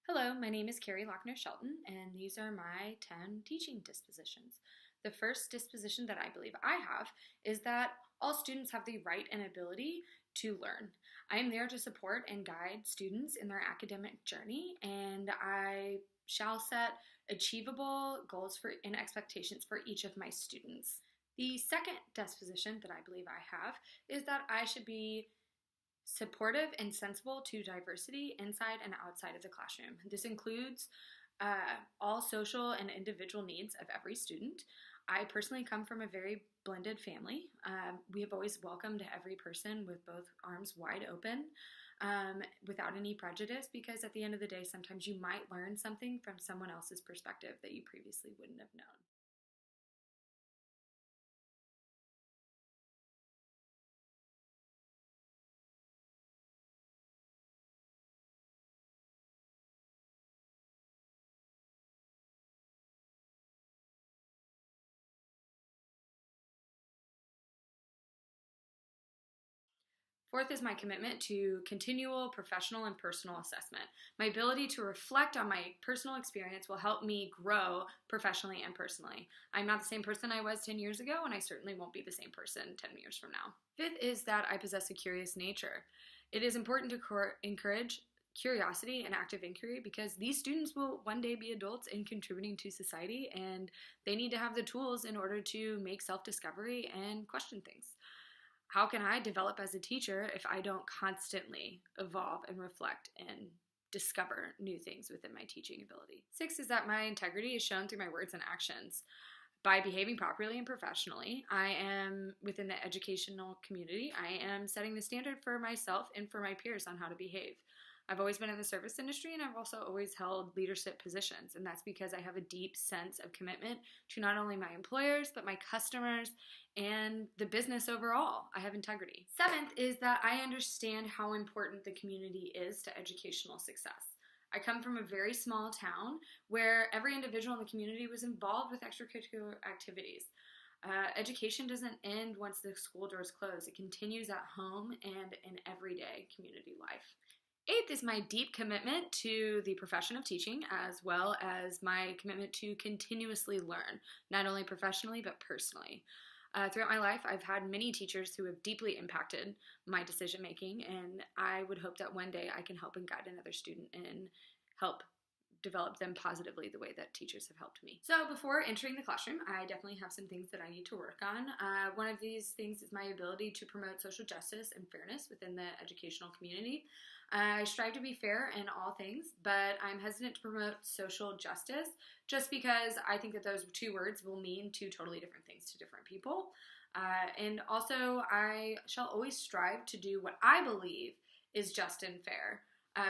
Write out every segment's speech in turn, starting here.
Hello, my name is Carrie Lochner-Shelton, and these are my 10 teaching dispositions. The first disposition that I believe I have is that all students have the right and ability to learn. I am there to support and guide students in their academic journey, and I shall set achievable goals and expectations for each of my students. The second disposition that I believe I have is that I should be supportive and sensible to diversity inside and outside of the classroom. This includes all social and individual needs of every student. I personally come from a very blended family. We have always welcomed every person with both arms wide open, without any prejudice, because at the end of the day, sometimes you might learn something from someone else's perspective that you previously wouldn't have known. Fourth is my commitment to continual professional and personal assessment. My ability to reflect on my personal experience will help me grow professionally and personally. I'm not the same person I was 10 years ago, and I certainly won't be the same person 10 years from now. Fifth is that I possess a curious nature. It is important to encourage curiosity and active inquiry because these students will one day be adults and contributing to society, and they need to have the tools in order to make self-discovery and question things. How can I develop as a teacher if I don't constantly evolve and reflect and discover new things within my teaching ability? Six is that my integrity is shown through my words and actions. By behaving properly and professionally, I am within the educational community. I am setting the standard for myself and for my peers on how to behave. I've always been in the service industry, and I've also always held leadership positions, and that's because I have a deep sense of commitment to not only my employers, but my customers and the business overall. I have integrity. Seventh is that I understand how important the community is to educational success. I come from a very small town where every individual in the community was involved with extracurricular activities. Education doesn't end once the school doors close. It continues at home and in everyday community life. Eighth is my deep commitment to the profession of teaching, as well as my commitment to continuously learn, not only professionally, but personally. Throughout my life, I've had many teachers who have deeply impacted my decision making, and I would hope that one day I can help and guide another student and help develop them positively the way that teachers have helped me. So before entering the classroom, I definitely have some things that I need to work on. One of these things is my ability to promote social justice and fairness within the educational community. I strive to be fair in all things, but I'm hesitant to promote social justice just because I think that those two words will mean two totally different things to different people. And also, I shall always strive to do what I believe is just and fair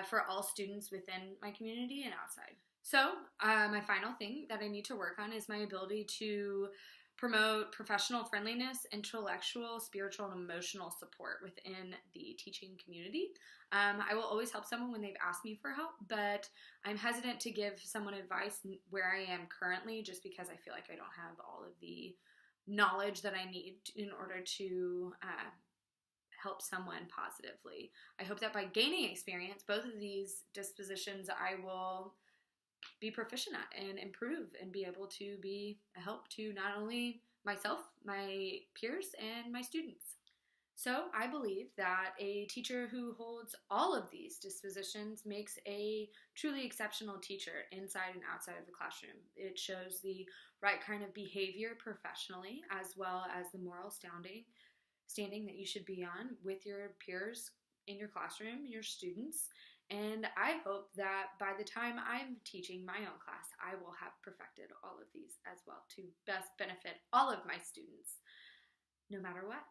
for all students within my community and outside. So my final thing that I need to work on is my ability to promote professional friendliness, intellectual, spiritual, and emotional support within the teaching community. I will always help someone when they've asked me for help, but I'm hesitant to give someone advice where I am currently just because I feel like I don't have all of the knowledge that I need in order to help someone positively. I hope that by gaining experience, both of these dispositions I will be proficient at and improve and be able to be a help to not only myself, my peers, and my students. So I believe that a teacher who holds all of these dispositions makes a truly exceptional teacher inside and outside of the classroom. It shows the right kind of behavior professionally, as well as the moral standing that you should be on with your peers in your classroom, your students. And I hope that by the time I'm teaching my own class, I will have perfected all of these as well to best benefit all of my students, no matter what.